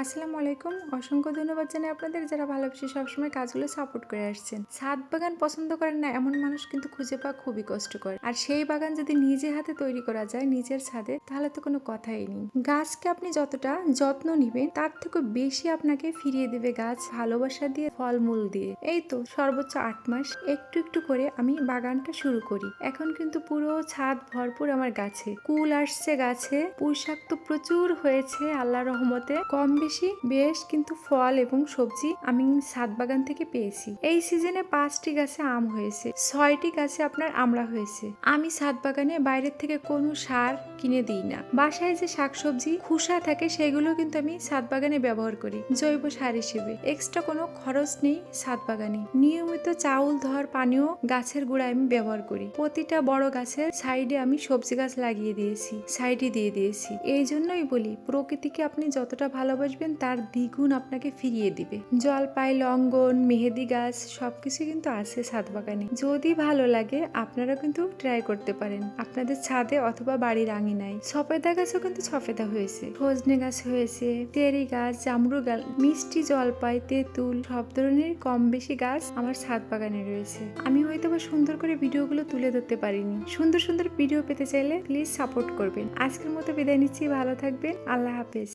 আসসালামু আলাইকুম। অসংখ্য ধন্যবাদ জানাই আপনাদের যারা ভালোবেসে সবসময় কাজগুলো সাপোর্ট করে আসছেন। ছাদ বাগান পছন্দ করেন না এমন মানুষ কিন্তু খুঁজে পাওয়া খুবই কষ্টকর। আর সেই বাগান যদি নিজে হাতে তৈরি করা যায় নিজের ছাদে, তাহলে তো কোনো কথাই নেই। গাছকে আপনি যতটা যত্ন নিবেন তার থেকে বেশি আপনাকে ফিরিয়ে দিবে গাছ ভালোবাসা দিয়ে, ফলমূল দিয়ে। এই তো সর্বোচ্চ 8 মাস একটু একটু করে আমি বাগানটা শুরু করি। এখন কিন্তু পুরো ছাদ ভরপুর আমার গাছে। কুল আসছে গাছে, পুঁইশাক তো প্রচুর হয়েছে আল্লাহর রহমতে। কম বেশি বেশ কিন্তু ফল এবং সবজি আমি ছাদ বাগান থেকে পেয়েছি। এই সিজনে 5টি গাছে আম হয়েছে, 6টি গাছে আপনার আমড়া হয়েছে। আমি ছাদ বাগানে বাইরের থেকে কোনো সার কিনে দিই না। বাসায় যে শাকসবজি খোসা থাকে সেগুলো কিন্তু আমি ছাদ বাগানে ব্যবহার করি জৈব সার হিসেবে। এক্সট্রা কোনো খরচ নেই ছাদ বাগানে। নিয়মিত চাউল ধর পানীয় গাছের গোড়ায় আমি ব্যবহার করি। প্রতিটা বড় গাছের সাইডে আমি সবজি গাছ লাগিয়ে দিয়েছি, সাইডে দিয়ে দিয়েছি। এই জন্যই বলি প্রকৃতিকে আপনি যতটা ভালোবাসবেন তার দ্বিগুণ আপনাকে ফিরিয়ে দিবে। জলপাই, লঙ্গন, মেহেদি গাছ সবকিছু কিন্তু আছে ছাদ বাগানে। যদি ভালো লাগে আপনারা কিন্তু ট্রাই করতে পারেন আপনাদের ছাদে অথবা বাড়ির আঙিনায়। সফেদা গাছও কিন্তু সফেদা হয়েছে, সজনে গাছ হয়েছে, চেরি গাছ, জামরু গাছ, মিষ্টি জলপাই, তেঁতুল সব ধরনের কম বেশি গাছ আমার ছাদ বাগানে রয়েছে। আমি হয়তো বা সুন্দর করে ভিডিওগুলো তুলে ধরতে পারিনি। সুন্দর সুন্দর ভিডিও পেতে চাইলে প্লিজ সাপোর্ট করবেন। আজকের মতো বিদায় নিচ্ছি, ভালো থাকবেন, আল্লাহ হাফেজ।